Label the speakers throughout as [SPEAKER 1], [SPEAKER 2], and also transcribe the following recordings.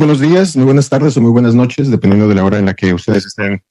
[SPEAKER 1] buenos días, muy buenas tardes o muy buenas noches, dependiendo de la hora en la que ustedes estén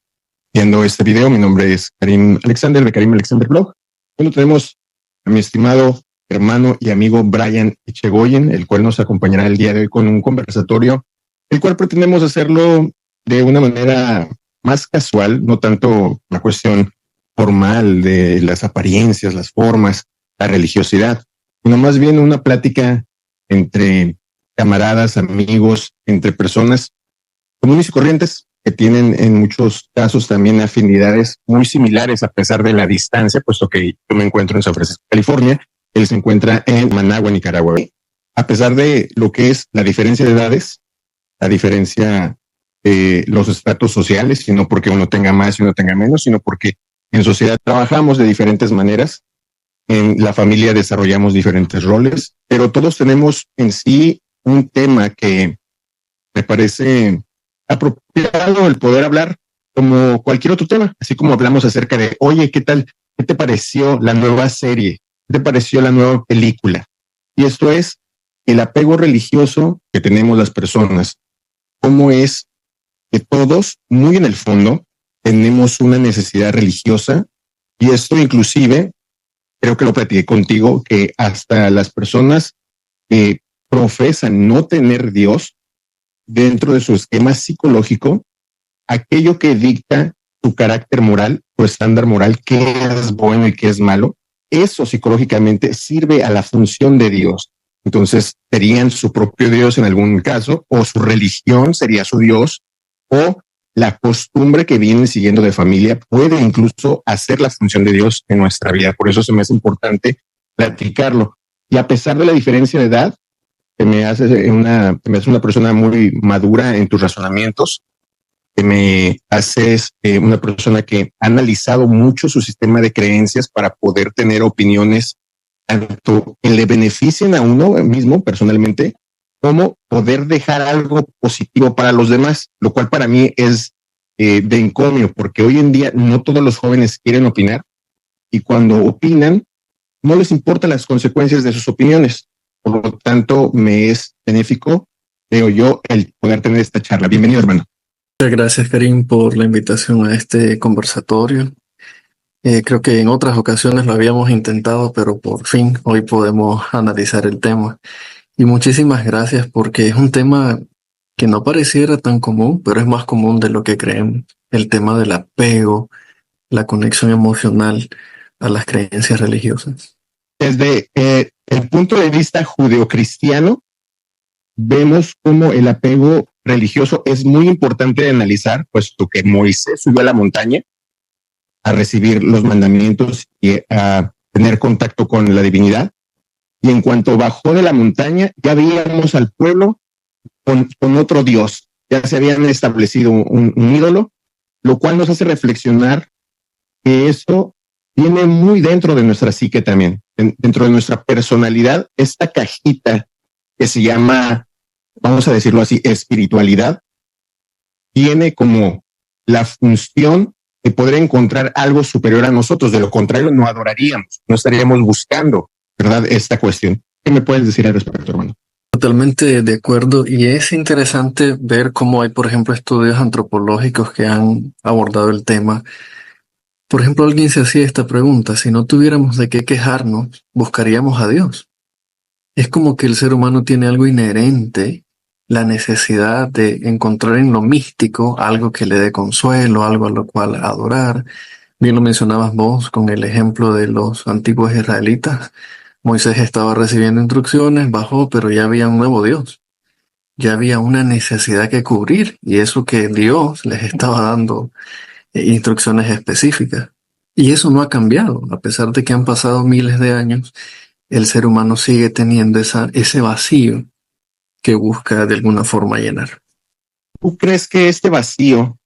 [SPEAKER 1] viendo este video. Mi nombre es Karim Alexander de Karim Alexander Blog. Bueno, tenemos a mi estimado hermano y amigo Brian Echegoyen, el cual nos acompañará el día de hoy con un conversatorio, el cual pretendemos hacerlo de una manera más casual, no tanto la cuestión formal de las apariencias, las formas, la religiosidad, sino más bien una plática entre camaradas, amigos, entre personas comunes y corrientes que tienen en muchos casos también afinidades muy similares a pesar de la distancia, puesto que yo me encuentro en San Francisco, California, él se encuentra en Managua, Nicaragua. A pesar de lo que es la diferencia de edades, la diferencia de los estratos sociales, y no porque uno tenga más y uno tenga menos, sino porque en sociedad trabajamos de diferentes maneras, en la familia desarrollamos diferentes roles, pero todos tenemos en sí un tema que me parece apropiado el poder hablar como cualquier otro tema, así como hablamos acerca de, oye, ¿qué tal? ¿Qué te pareció la nueva serie? ¿Qué te pareció la nueva película? Y esto es el apego religioso que tenemos las personas. ¿Cómo es que todos, muy en el fondo, tenemos una necesidad religiosa? Y esto inclusive, creo que lo platiqué contigo, que hasta las personas que profesan no tener Dios dentro de su esquema psicológico, aquello que dicta su carácter moral, su estándar moral, qué es bueno y qué es malo, eso psicológicamente sirve a la función de Dios. Entonces serían su propio Dios en algún caso, o su religión sería su Dios, o la costumbre que vienen siguiendo de familia puede incluso hacer la función de Dios en nuestra vida. Por eso se me hace importante platicarlo. Y a pesar de la diferencia de edad, te me haces una persona muy madura en tus razonamientos, que me haces una persona que ha analizado mucho su sistema de creencias para poder tener opiniones tanto que le beneficien a uno mismo personalmente, como poder dejar algo positivo para los demás, lo cual para mí es de encomio, porque hoy en día no todos los jóvenes quieren opinar, y cuando opinan no les importan las consecuencias de sus opiniones. Por lo tanto, me es benéfico, creo yo, el poder tener esta charla. Bienvenido, hermano.
[SPEAKER 2] Muchas gracias, Karim, por la invitación a este conversatorio. Creo que en otras ocasiones lo habíamos intentado, pero por fin hoy podemos analizar el tema. Y muchísimas gracias porque es un tema que no pareciera tan común, pero es más común de lo que creemos. El tema del apego, la conexión emocional a las creencias religiosas.
[SPEAKER 1] Desde el punto de vista judeocristiano, vemos cómo el apego religioso es muy importante de analizar, puesto que Moisés subió a la montaña a recibir los mandamientos y a tener contacto con la divinidad. Y en cuanto bajó de la montaña, ya veíamos al pueblo con otro Dios. Ya se habían establecido un ídolo, lo cual nos hace reflexionar que eso viene muy dentro de nuestra psique también, dentro de nuestra personalidad. Esta cajita que se llama, vamos a decirlo así, espiritualidad, tiene como la función de poder encontrar algo superior a nosotros. De lo contrario, no adoraríamos, no estaríamos buscando, ¿verdad?, esta cuestión. ¿Qué me puedes decir al respecto, hermano?
[SPEAKER 2] Totalmente de acuerdo, y es interesante ver cómo hay, por ejemplo, estudios antropológicos que han abordado el tema. Por ejemplo, alguien se hacía esta pregunta: si no tuviéramos de qué quejarnos, ¿buscaríamos a Dios? Es como que el ser humano tiene algo inherente, la necesidad de encontrar en lo místico algo que le dé consuelo, algo a lo cual adorar. Bien lo mencionabas vos con el ejemplo de los antiguos israelitas. Moisés estaba recibiendo instrucciones, bajó, pero ya había un nuevo Dios. Ya había una necesidad que cubrir, y eso que Dios les estaba dando instrucciones específicas. Y eso no ha cambiado. A pesar de que han pasado miles de años, el ser humano sigue teniendo ese vacío que busca de alguna forma llenar.
[SPEAKER 1] ¿Tú crees que este vacío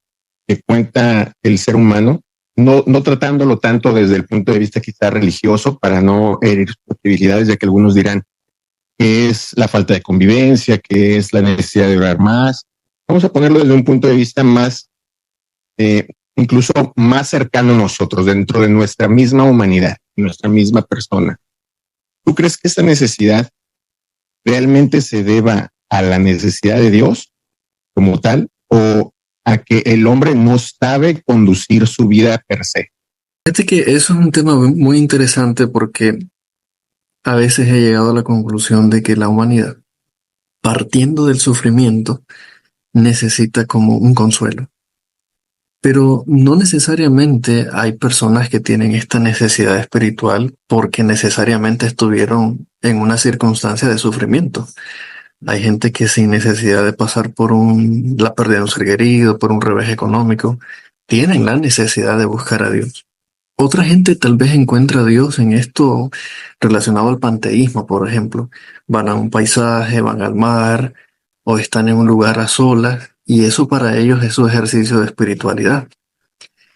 [SPEAKER 1] que cuenta el ser humano, no tratándolo tanto desde el punto de vista quizá religioso, para no herir susceptibilidades, ya que algunos dirán que es la falta de convivencia, que es la necesidad de orar más, vamos a ponerlo desde un punto de vista más, incluso más cercano a nosotros, dentro de nuestra misma humanidad, nuestra misma persona? ¿Tú crees que esta necesidad realmente se deba a la necesidad de Dios, como tal, o a que el hombre no sabe conducir su vida per se?
[SPEAKER 2] Fíjate que eso es un tema muy interesante porque a veces he llegado a la conclusión de que la humanidad, partiendo del sufrimiento, necesita como un consuelo. Pero no necesariamente hay personas que tienen esta necesidad espiritual porque necesariamente estuvieron en una circunstancia de sufrimiento. Hay gente que sin necesidad de pasar por la pérdida de un ser querido, por un revés económico, tienen la necesidad de buscar a Dios. Otra gente tal vez encuentra a Dios en esto relacionado al panteísmo, por ejemplo. Van a un paisaje, van al mar o están en un lugar a solas y eso para ellos es su ejercicio de espiritualidad.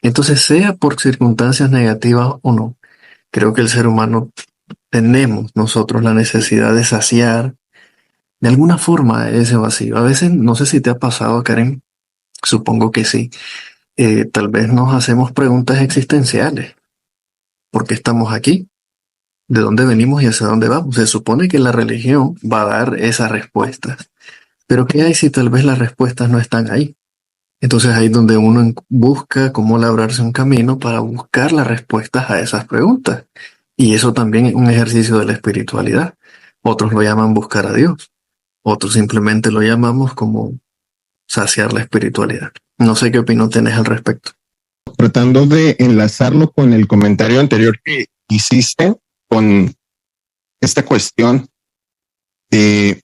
[SPEAKER 2] Entonces, sea por circunstancias negativas o no, creo que el ser humano tenemos nosotros la necesidad de saciar de alguna forma ese vacío. A veces, no sé si te ha pasado, Karen, supongo que sí. Tal vez nos hacemos preguntas existenciales. ¿Por qué estamos aquí? ¿De dónde venimos y hacia dónde vamos? Se supone que la religión va a dar esas respuestas. Pero ¿qué hay si tal vez las respuestas no están ahí? Entonces ahí es donde uno busca cómo labrarse un camino para buscar las respuestas a esas preguntas. Y eso también es un ejercicio de la espiritualidad. Otros lo llaman buscar a Dios. Otros simplemente lo llamamos como saciar la espiritualidad. No sé qué opinión tienes al respecto.
[SPEAKER 1] Tratando de enlazarlo con el comentario anterior que hiciste, con esta cuestión de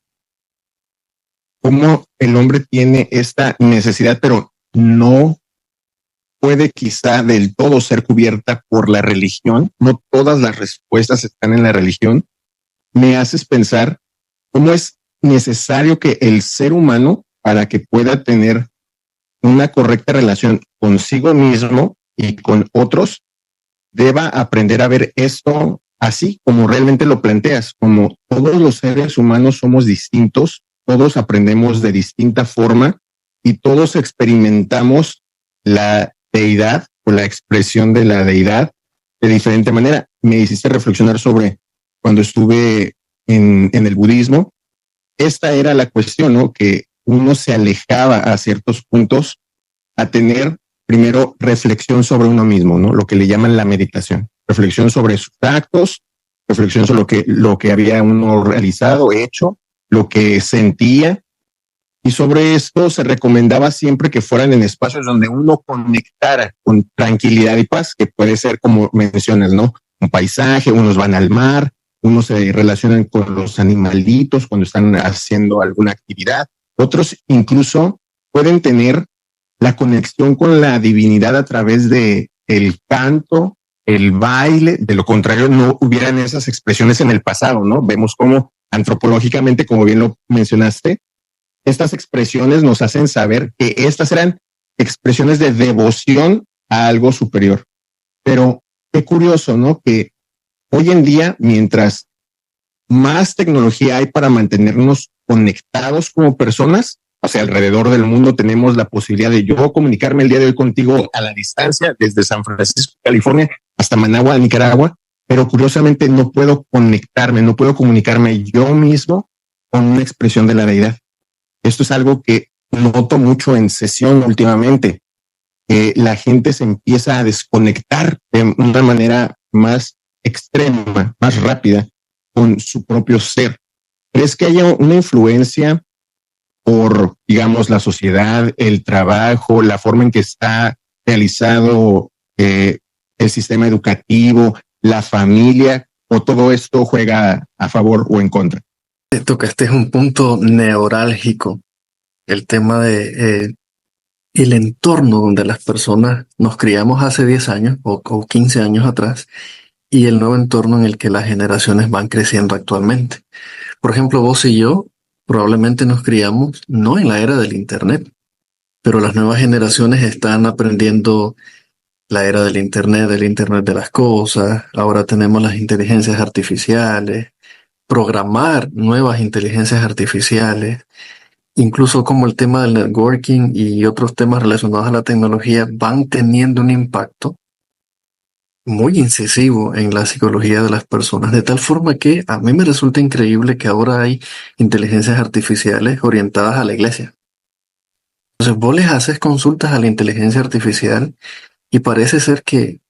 [SPEAKER 1] cómo el hombre tiene esta necesidad, pero no puede quizá del todo ser cubierta por la religión. No todas las respuestas están en la religión. Me haces pensar cómo es necesario que el ser humano, para que pueda tener una correcta relación consigo mismo y con otros, deba aprender a ver esto así como realmente lo planteas, como todos los seres humanos somos distintos, todos aprendemos de distinta forma y todos experimentamos la deidad o la expresión de la deidad de diferente manera. Me hiciste reflexionar sobre cuando estuve en el budismo. Esta era la cuestión, ¿no? Que uno se alejaba a ciertos puntos a tener primero reflexión sobre uno mismo, ¿no? Lo que le llaman la meditación. Reflexión sobre sus actos, reflexión sobre lo que había uno realizado, hecho, lo que sentía. Y sobre esto se recomendaba siempre que fueran en espacios donde uno conectara con tranquilidad y paz, que puede ser como mencionas, ¿no? Un paisaje, unos van al mar, unos se relacionan con los animalitos cuando están haciendo alguna actividad. Otros incluso pueden tener la conexión con la divinidad a través de el canto, el baile. De lo contrario, no hubieran esas expresiones en el pasado, ¿no? Vemos cómo antropológicamente, como bien lo mencionaste, estas expresiones nos hacen saber que estas eran expresiones de devoción a algo superior. Pero qué curioso, ¿no? Que hoy en día, mientras más tecnología hay para mantenernos conectados como personas, o sea, alrededor del mundo tenemos la posibilidad de yo comunicarme el día de hoy contigo a la distancia, desde San Francisco, California, hasta Managua, Nicaragua, pero curiosamente no puedo conectarme, no puedo comunicarme yo mismo con una expresión de la deidad. Esto es algo que noto mucho en sesión últimamente, que la gente se empieza a desconectar de una manera más extrema, más rápida con su propio ser. ¿Crees que haya una influencia por, digamos, la sociedad, el trabajo, la forma en que está realizado el sistema educativo, la familia, o todo esto juega a favor o en contra?
[SPEAKER 2] Tocaste un punto neurálgico, el tema de el entorno donde las personas nos criamos hace 10 años o 15 años atrás y el nuevo entorno en el que las generaciones van creciendo actualmente. Por ejemplo, vos y yo probablemente nos criamos no en la era del Internet, pero las nuevas generaciones están aprendiendo la era del Internet de las cosas. Ahora tenemos las inteligencias artificiales, programar nuevas inteligencias artificiales, incluso como el tema del networking y otros temas relacionados a la tecnología van teniendo un impacto muy incisivo en la psicología de las personas, de tal forma que a mí me resulta increíble que ahora hay inteligencias artificiales orientadas a la iglesia. Entonces vos les haces consultas a la inteligencia artificial y parece ser que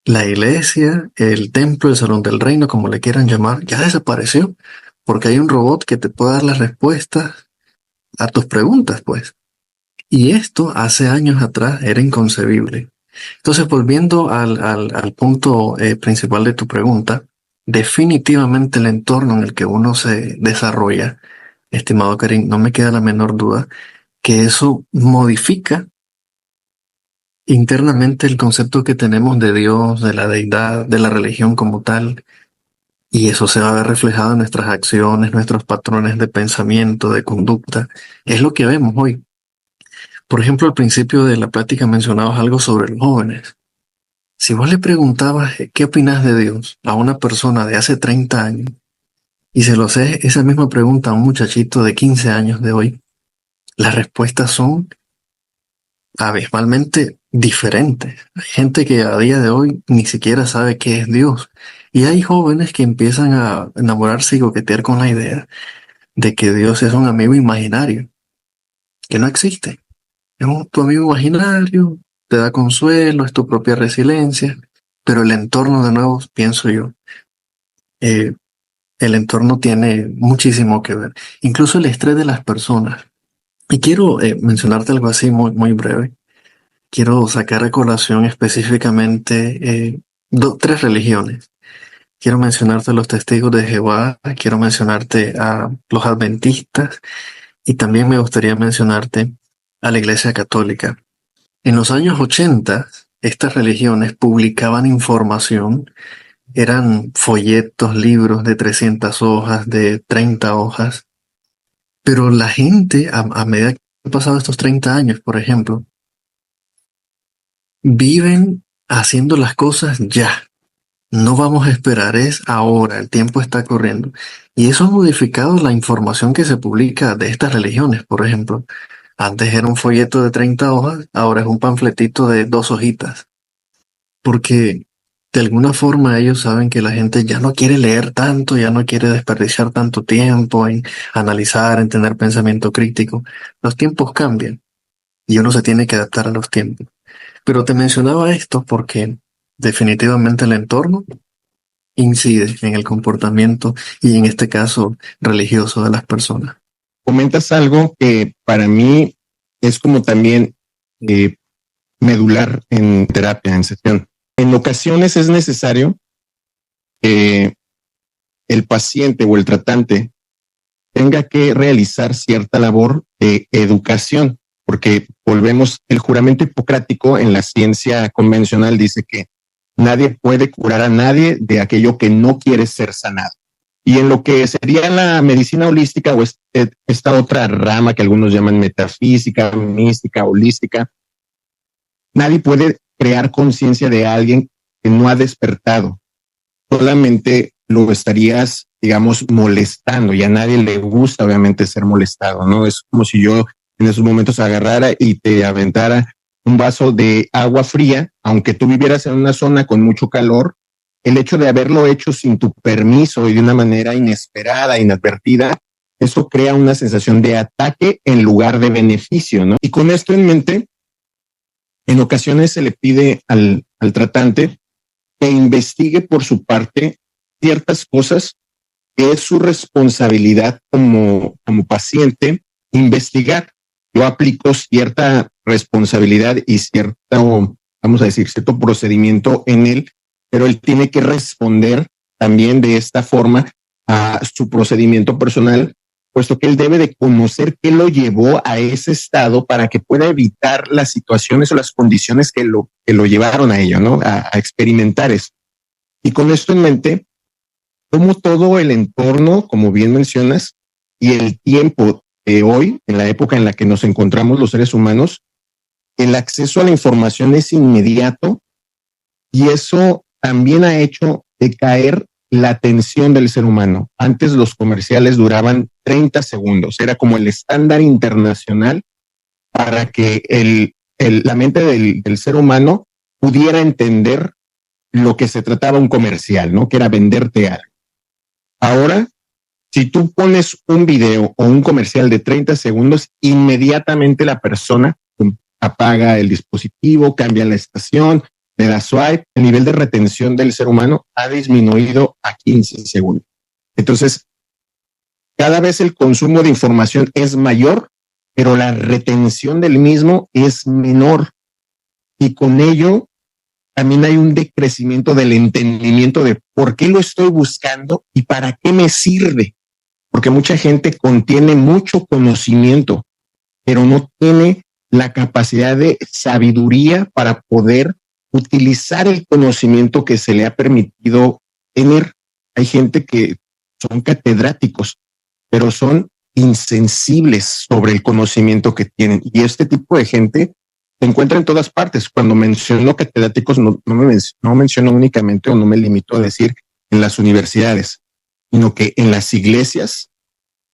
[SPEAKER 2] la iglesia, el templo, el salón del reino, como le quieran llamar, ya desapareció, porque hay un robot que te puede dar las respuestas a tus preguntas, pues. Y esto hace años atrás era inconcebible. Entonces, volviendo al punto principal de tu pregunta, definitivamente el entorno en el que uno se desarrolla, estimado Karim, no me queda la menor duda que eso modifica internamente el concepto que tenemos de Dios, de la deidad, de la religión como tal, y eso se va a ver reflejado en nuestras acciones, nuestros patrones de pensamiento, de conducta. Es lo que vemos hoy. Por ejemplo, al principio de la plática mencionabas algo sobre los jóvenes. Si vos le preguntabas qué opinas de Dios a una persona de hace 30 años y se lo haces esa misma pregunta a un muchachito de 15 años de hoy, las respuestas son abismalmente diferentes. Hay gente que a día de hoy ni siquiera sabe qué es Dios. Y hay jóvenes que empiezan a enamorarse y coquetear con la idea de que Dios es un amigo imaginario, que no existe. Es tu amigo imaginario, te da consuelo, es tu propia resiliencia, pero el entorno, de nuevo, pienso yo, eh, el entorno tiene muchísimo que ver. Incluso el estrés de las personas. Y quiero mencionarte algo así muy, muy breve. Quiero sacar a colación específicamente tres religiones. Quiero mencionarte a los testigos de Jehová, quiero mencionarte a los adventistas y también me gustaría mencionarte a la Iglesia Católica. En los años 80, estas religiones publicaban información, eran folletos, libros de 300 hojas, de 30 hojas, pero la gente, a medida que han pasado estos 30 años, por ejemplo, viven haciendo las cosas ya. No vamos a esperar, es ahora, el tiempo está corriendo. Y eso ha modificado la información que se publica de estas religiones, por ejemplo. Antes era un folleto de 30 hojas, ahora es un panfletito de 2 hojitas. Porque de alguna forma ellos saben que la gente ya no quiere leer tanto, ya no quiere desperdiciar tanto tiempo en analizar, en tener pensamiento crítico. Los tiempos cambian y uno se tiene que adaptar a los tiempos. Pero te mencionaba esto porque definitivamente el entorno incide en el comportamiento y en este caso religioso de las personas.
[SPEAKER 1] Comentas algo que para mí es como también medular en terapia, en sesión. En ocasiones es necesario que el paciente o el tratante tenga que realizar cierta labor de educación, porque volvemos, el juramento hipocrático en la ciencia convencional dice que nadie puede curar a nadie de aquello que no quiere ser sanado. Y en lo que sería la medicina holística o esta otra rama que algunos llaman metafísica, mística, holística, nadie puede crear conciencia de alguien que no ha despertado. Solamente lo estarías, digamos, molestando, y a nadie le gusta obviamente ser molestado, ¿no? Es como si yo en esos momentos agarrara y te aventara un vaso de agua fría, aunque tú vivieras en una zona con mucho calor, el hecho de haberlo hecho sin tu permiso y de una manera inesperada, inadvertida, eso crea una sensación de ataque en lugar de beneficio, ¿no? Y con esto en mente, en ocasiones se le pide al tratante que investigue por su parte ciertas cosas que es su responsabilidad como paciente investigar. Yo aplico cierta responsabilidad y cierto, vamos a decir, cierto procedimiento en él, pero él tiene que responder también de esta forma a su procedimiento personal, puesto que él debe de conocer qué lo llevó a ese estado para que pueda evitar las situaciones o las condiciones que lo llevaron a ello, ¿no? A experimentar eso. Y con esto en mente, como todo el entorno, como bien mencionas, y el tiempo de hoy, en la época en la que nos encontramos los seres humanos, el acceso a la información es inmediato y eso también ha hecho decaer la atención del ser humano. Antes los comerciales duraban 30 segundos, era como el estándar internacional para que la mente del ser humano pudiera entender lo que se trataba un comercial, ¿no? Que era venderte algo. Ahora Si tú pones un video o un comercial de 30 segundos, inmediatamente la persona apaga el dispositivo, cambia la estación, le da swipe. El nivel de retención del ser humano ha disminuido a 15 segundos. Entonces, cada vez el consumo de información es mayor, pero la retención del mismo es menor. Y con ello también hay un decrecimiento del entendimiento de por qué lo estoy buscando y para qué me sirve. Porque mucha gente contiene mucho conocimiento, pero no tiene la capacidad de sabiduría para poder utilizar el conocimiento que se le ha permitido tener. Hay gente que son catedráticos, pero son insensibles sobre el conocimiento que tienen. Y este tipo de gente se encuentra en todas partes. Cuando menciono catedráticos, no menciono únicamente o no me limito a decir en las universidades, sino que en las iglesias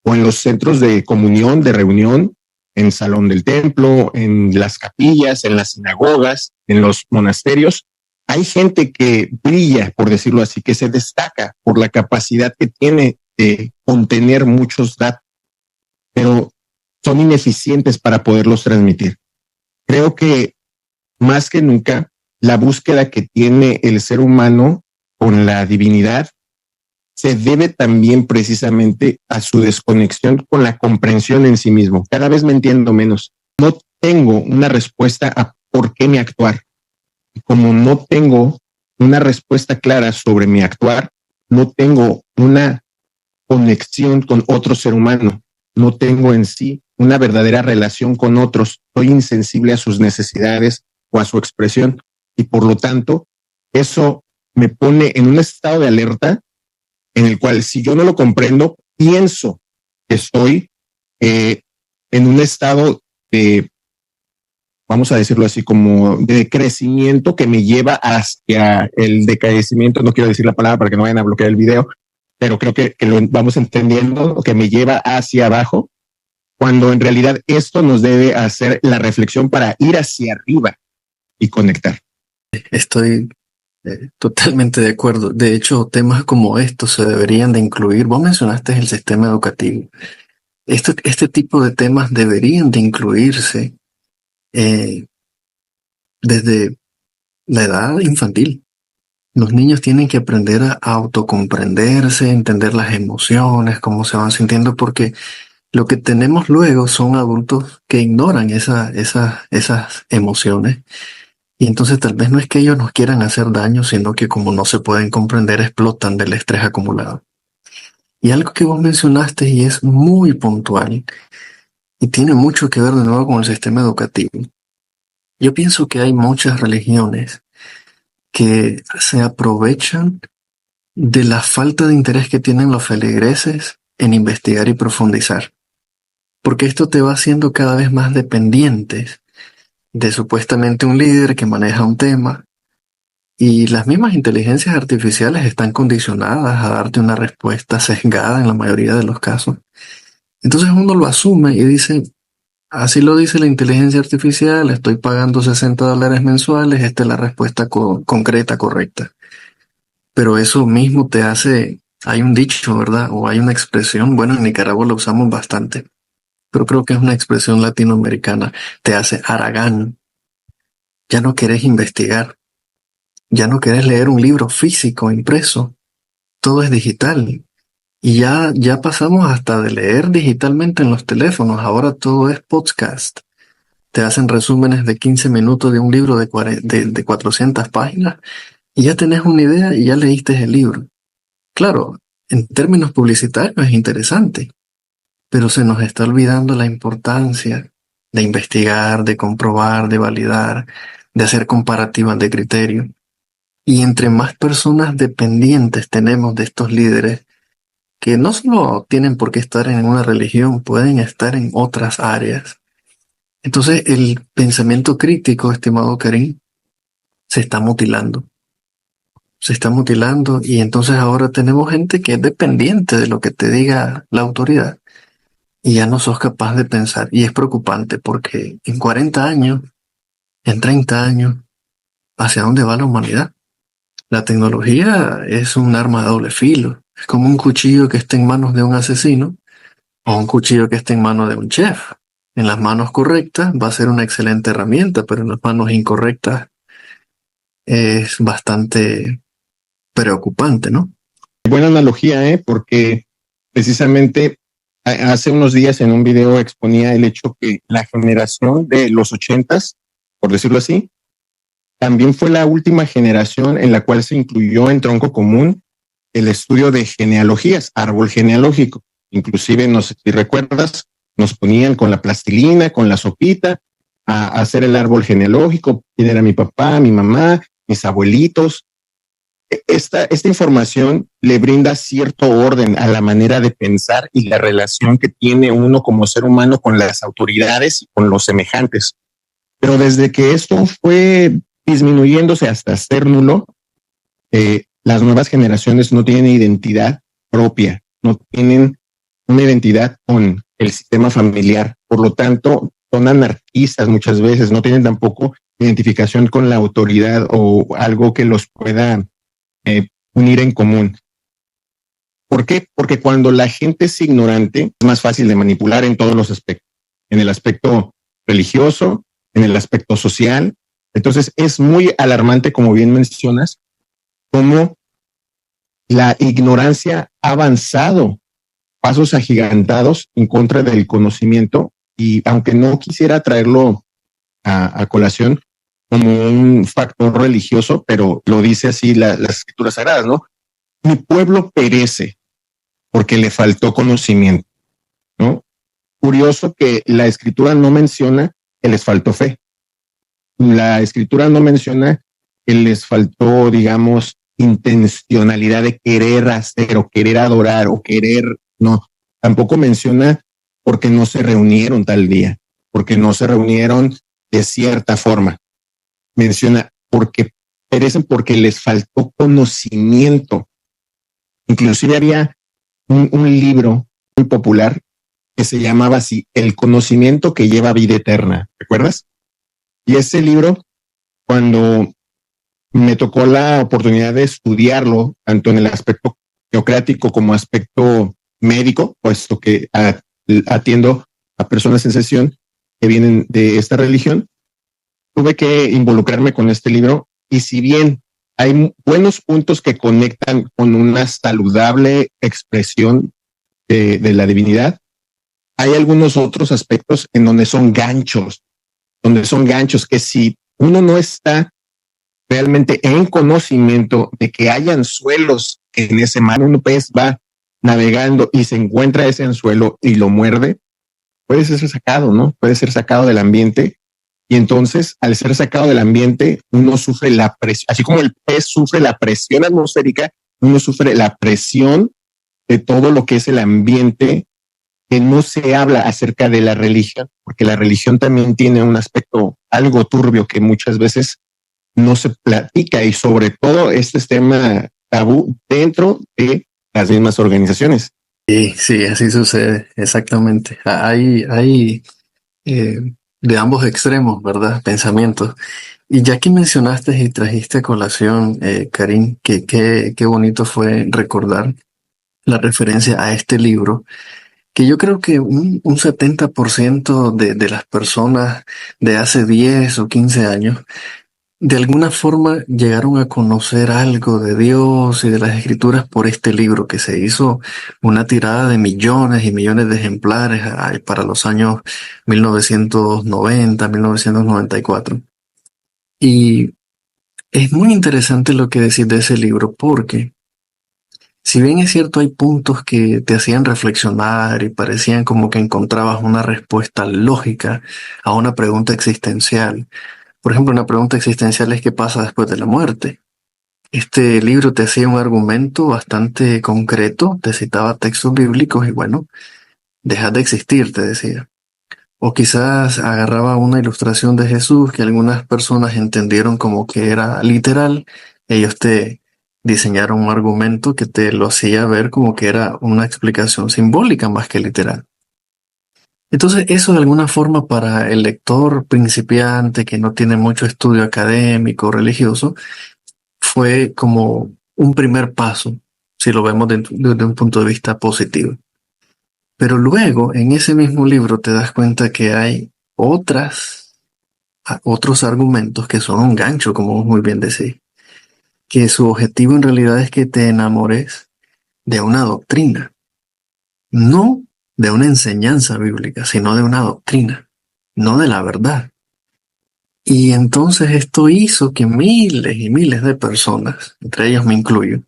[SPEAKER 1] o en los centros de comunión, de reunión, en salón del templo, en las capillas, en las sinagogas, en los monasterios, hay gente que brilla, por decirlo así, que se destaca por la capacidad que tiene de contener muchos datos, pero son ineficientes para poderlos transmitir. Creo que más que nunca la búsqueda que tiene el ser humano con la divinidad se debe también precisamente a su desconexión con la comprensión en sí mismo. Cada vez me entiendo menos. No tengo una respuesta a por qué mi actuar. Y como no tengo una respuesta clara sobre mi actuar, no tengo una conexión con otro ser humano. No tengo en sí una verdadera relación con otros. Soy insensible a sus necesidades o a su expresión. Y por lo tanto, eso me pone en un estado de alerta en el cual si yo no lo comprendo, pienso que estoy en un estado de, vamos a decirlo así, como de crecimiento que me lleva hacia el decrecimiento. No quiero decir la palabra para que no vayan a bloquear el video, pero creo que lo vamos entendiendo, que me lleva hacia abajo, cuando en realidad esto nos debe hacer la reflexión para ir hacia arriba y conectar.
[SPEAKER 2] Estoy totalmente de acuerdo. De hecho, temas como estos se deberían de incluir. Vos mencionaste el sistema educativo. Este tipo de temas deberían de incluirse desde la edad infantil. Los niños tienen que aprender a autocomprenderse, entender las emociones, cómo se van sintiendo, porque lo que tenemos luego son adultos que ignoran esas emociones. Y entonces tal vez no es que ellos nos quieran hacer daño, sino que como no se pueden comprender, explotan del estrés acumulado. Y algo que vos mencionaste y es muy puntual y tiene mucho que ver de nuevo con el sistema educativo. Yo pienso que hay muchas religiones que se aprovechan de la falta de interés que tienen los feligreses en investigar y profundizar. Porque esto te va haciendo cada vez más dependientes de supuestamente un líder que maneja un tema, y las mismas inteligencias artificiales están condicionadas a darte una respuesta sesgada en la mayoría de los casos. Entonces uno lo asume y dice, así lo dice la inteligencia artificial, estoy pagando $60 mensuales, esta es la respuesta concreta, correcta. Pero eso mismo te hace, hay un dicho, ¿verdad? O hay una expresión, bueno, en Nicaragua lo usamos bastante, pero creo que es una expresión latinoamericana, te hace haragán. Ya no querés investigar, ya no querés leer un libro físico, impreso, todo es digital. Y ya pasamos hasta de leer digitalmente en los teléfonos, ahora todo es podcast. Te hacen resúmenes de 15 minutos de un libro de 400 páginas y ya tenés una idea y ya leíste el libro. Claro, en términos publicitarios es interesante, pero se nos está olvidando la importancia de investigar, de comprobar, de validar, de hacer comparativas de criterio. Y entre más personas dependientes tenemos de estos líderes, que no solo tienen por qué estar en una religión, pueden estar en otras áreas. Entonces el pensamiento crítico, estimado Karim, se está mutilando. Se está mutilando y entonces ahora tenemos gente que es dependiente de lo que te diga la autoridad y ya no sos capaz de pensar. Y es preocupante porque en 40 años, en 30 años, ¿hacia dónde va la humanidad? La tecnología es un arma de doble filo. Es como un cuchillo que esté en manos de un asesino o un cuchillo que esté en manos de un chef. En las manos correctas va a ser una excelente herramienta, pero en las manos incorrectas es bastante preocupante, ¿no?
[SPEAKER 1] Buena analogía, ¿eh? Porque precisamente hace unos días en un video exponía el hecho que la generación de los ochentas, por decirlo así, también fue la última generación en la cual se incluyó en tronco común el estudio de genealogías, árbol genealógico. Inclusive, no sé si recuerdas, nos ponían con la plastilina, con la sopita, a hacer el árbol genealógico, quién era mi papá, mi mamá, mis abuelitos. Esta información le brinda cierto orden a la manera de pensar y la relación que tiene uno como ser humano con las autoridades y con los semejantes. Pero desde que esto fue disminuyéndose hasta ser nulo, las nuevas generaciones no tienen identidad propia, no tienen una identidad con el sistema familiar. Por lo tanto, son anarquistas muchas veces, no tienen tampoco identificación con la autoridad o algo que los pueda unir en común. ¿Por qué? Porque cuando la gente es ignorante, es más fácil de manipular en todos los aspectos, en el aspecto religioso, en el aspecto social. Entonces es muy alarmante, como bien mencionas, cómo la ignorancia ha avanzado pasos agigantados en contra del conocimiento, y aunque no quisiera traerlo a colación como un factor religioso, pero lo dice así las escrituras sagradas, ¿no? Mi pueblo perece porque le faltó conocimiento, ¿no? Curioso que la escritura no menciona que les faltó fe. La escritura no menciona que les faltó, digamos, intencionalidad de querer hacer o querer adorar o querer, no, tampoco menciona porque no se reunieron tal día, porque no se reunieron de cierta forma. Menciona porque perecen porque les faltó conocimiento. Inclusive había un libro muy popular que se llamaba así, El conocimiento que lleva vida eterna. ¿Recuerdas? Y ese libro, cuando me tocó la oportunidad de estudiarlo, tanto en el aspecto teocrático como aspecto médico, puesto que atiendo a personas en sesión que vienen de esta religión, tuve que involucrarme con este libro, y si bien hay buenos puntos que conectan con una saludable expresión de la divinidad, hay algunos otros aspectos en donde son ganchos que si uno no está realmente en conocimiento de que hay anzuelos en ese mar, uno pez va navegando y se encuentra ese anzuelo y lo muerde, puede ser sacado, ¿no? Puede ser sacado del ambiente, y entonces al ser sacado del ambiente uno sufre la presión, así como el pez sufre la presión atmosférica, uno sufre la presión de todo lo que es el ambiente, que no se habla acerca de la religión, porque la religión también tiene un aspecto algo turbio que muchas veces no se platica, y sobre todo este tema tabú dentro de las mismas organizaciones.
[SPEAKER 2] Sí, así sucede, exactamente. Hay de ambos extremos, ¿verdad? Pensamientos. Y ya que mencionaste y trajiste a colación, Karim, que qué bonito fue recordar la referencia a este libro, que yo creo que un 70% de las personas de hace 10 o 15 años de alguna forma llegaron a conocer algo de Dios y de las Escrituras por este libro, que se hizo una tirada de millones y millones de ejemplares para los años 1990, 1994. Y es muy interesante lo que decís de ese libro, porque si bien es cierto, hay puntos que te hacían reflexionar y parecían como que encontrabas una respuesta lógica a una pregunta existencial. Por ejemplo, una pregunta existencial es: ¿qué pasa después de la muerte? Este libro te hacía un argumento bastante concreto, te citaba textos bíblicos y bueno, dejas de existir, te decía. O quizás agarraba una ilustración de Jesús que algunas personas entendieron como que era literal. Ellos te diseñaron un argumento que te lo hacía ver como que era una explicación simbólica más que literal. Entonces, eso de alguna forma para el lector principiante que no tiene mucho estudio académico, religioso, fue como un primer paso si lo vemos desde un punto de vista positivo. Pero luego, en ese mismo libro, te das cuenta que hay otros argumentos que son un gancho, como vos muy bien decís, que su objetivo en realidad es que te enamores de una doctrina, no de una enseñanza bíblica, sino de una doctrina, no de la verdad. Y entonces esto hizo que miles y miles de personas, entre ellos me incluyo,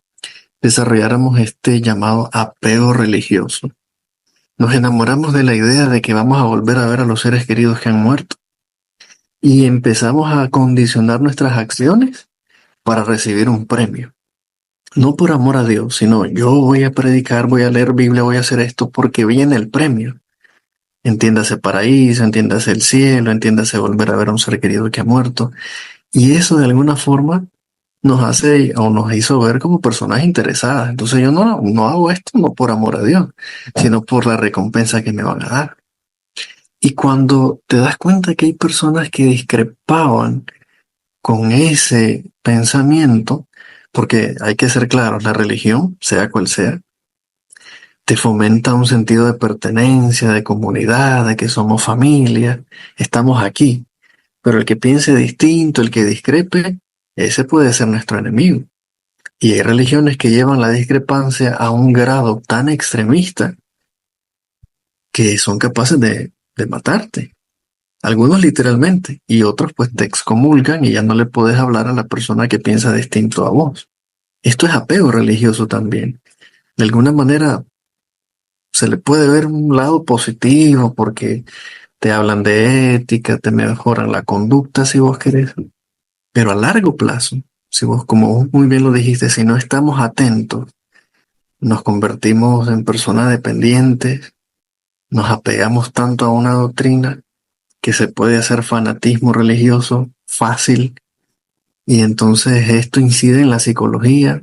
[SPEAKER 2] desarrolláramos este llamado apego religioso. Nos enamoramos de la idea de que vamos a volver a ver a los seres queridos que han muerto y empezamos a condicionar nuestras acciones para recibir un premio. No por amor a Dios, sino yo voy a predicar, voy a leer Biblia, voy a hacer esto porque viene el premio. Entiéndase paraíso, entiéndase el cielo, entiéndase volver a ver a un ser querido que ha muerto. Y eso de alguna forma nos hace o nos hizo ver como personas interesadas. Entonces yo no hago esto no por amor a Dios, sino por la recompensa que me van a dar. Y cuando te das cuenta que hay personas que discrepaban con ese pensamiento, porque hay que ser claros, la religión, sea cual sea, te fomenta un sentido de pertenencia, de comunidad, de que somos familia, estamos aquí. Pero el que piense distinto, el que discrepe, ese puede ser nuestro enemigo. Y hay religiones que llevan la discrepancia a un grado tan extremista que son capaces de matarte. Algunos literalmente, y otros pues te excomulgan y ya no le puedes hablar a la persona que piensa distinto a vos. Esto es apego religioso también. De alguna manera se le puede ver un lado positivo porque te hablan de ética, te mejoran la conducta si vos querés, pero a largo plazo, si vos, como vos muy bien lo dijiste, si no estamos atentos, nos convertimos en personas dependientes, nos apegamos tanto a una doctrina que se puede hacer fanatismo religioso fácil y entonces esto incide en la psicología,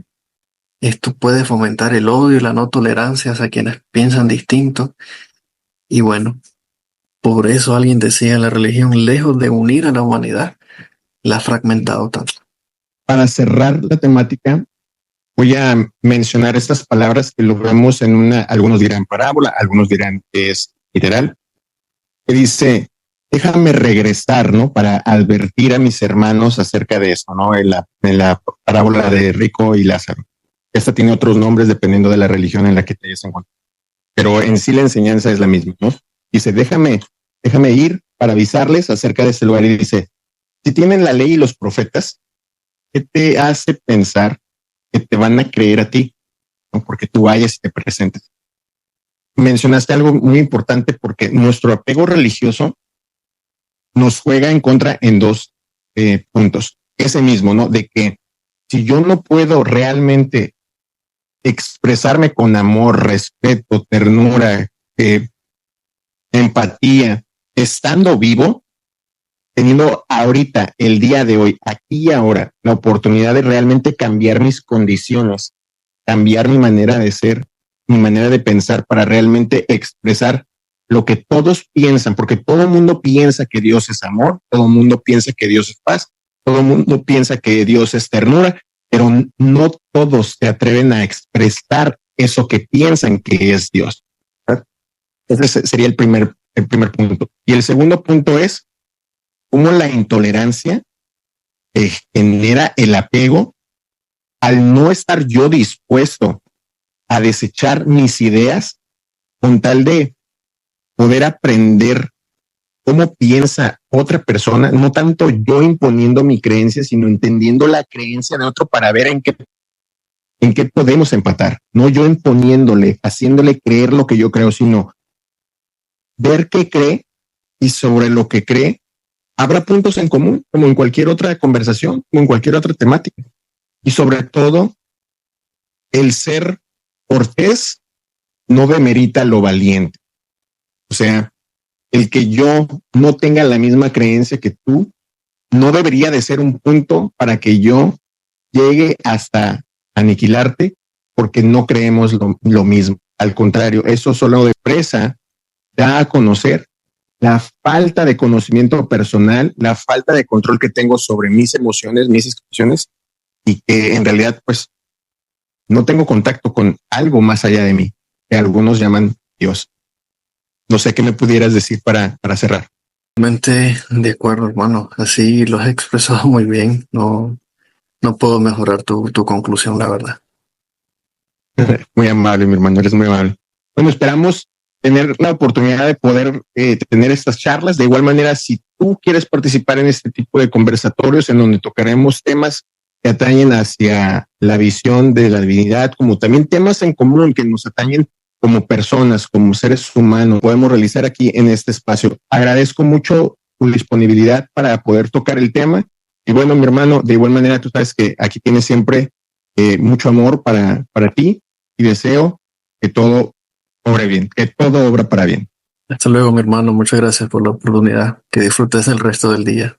[SPEAKER 2] esto puede fomentar el odio y la no tolerancia hacia quienes piensan distinto y bueno, por eso alguien decía la religión, lejos de unir a la humanidad, la ha fragmentado tanto.
[SPEAKER 1] Para cerrar la temática, voy a mencionar estas palabras que lo vemos en algunos dirán parábola, algunos dirán que es literal, que dice, déjame regresar, ¿no? Para advertir a mis hermanos acerca de eso, ¿no? En la parábola de Rico y Lázaro. Esta tiene otros nombres dependiendo de la religión en la que te hayas encontrado. Pero en sí la enseñanza es la misma, ¿no? Dice, déjame ir para avisarles acerca de este lugar. Y dice, si tienen la ley y los profetas, ¿qué te hace pensar que te van a creer a ti? ¿No? Porque tú vayas y te presentes. Mencionaste algo muy importante porque nuestro apego religioso nos juega en contra en dos puntos. Ese mismo, ¿no? De que si yo no puedo realmente expresarme con amor, respeto, ternura, empatía, estando vivo, teniendo ahorita, el día de hoy, aquí y ahora, la oportunidad de realmente cambiar mis condiciones, cambiar mi manera de ser, mi manera de pensar para realmente expresar lo que todos piensan, porque todo el mundo piensa que Dios es amor, todo el mundo piensa que Dios es paz, todo el mundo piensa que Dios es ternura, pero no todos se atreven a expresar eso que piensan que es Dios. ¿Verdad? Ese sería el primer punto. Y el segundo punto es cómo la intolerancia genera el apego al no estar yo dispuesto a desechar mis ideas con tal de poder aprender cómo piensa otra persona, no tanto yo imponiendo mi creencia, sino entendiendo la creencia de otro para ver en qué podemos empatar. No yo imponiéndole, haciéndole creer lo que yo creo, sino ver qué cree y sobre lo que cree habrá puntos en común, como en cualquier otra conversación, como en cualquier otra temática. Y sobre todo, el ser cortés no demerita lo valiente. O sea, el que yo no tenga la misma creencia que tú no debería de ser un punto para que yo llegue hasta aniquilarte porque no creemos lo mismo. Al contrario, eso solo expresa, da a conocer la falta de conocimiento personal, la falta de control que tengo sobre mis emociones, mis expresiones y que en realidad pues no tengo contacto con algo más allá de mí, que algunos llaman Dios. No sé qué me pudieras decir para cerrar.
[SPEAKER 2] Totalmente de acuerdo, hermano. Así lo has expresado muy bien. No, no puedo mejorar tu conclusión, la verdad.
[SPEAKER 1] Muy amable, mi hermano, eres muy amable. Bueno, esperamos tener la oportunidad de poder tener estas charlas. De igual manera, si tú quieres participar en este tipo de conversatorios en donde tocaremos temas que atañen hacia la visión de la divinidad, como también temas en común que nos atañen como personas, como seres humanos, podemos realizar aquí en este espacio. Agradezco mucho tu disponibilidad para poder tocar el tema. Y bueno, mi hermano, de igual manera, tú sabes que aquí tienes siempre mucho amor para ti y deseo que todo obre bien, que todo obra para bien.
[SPEAKER 2] Hasta luego, mi hermano. Muchas gracias por la oportunidad. Que disfrutes el resto del día.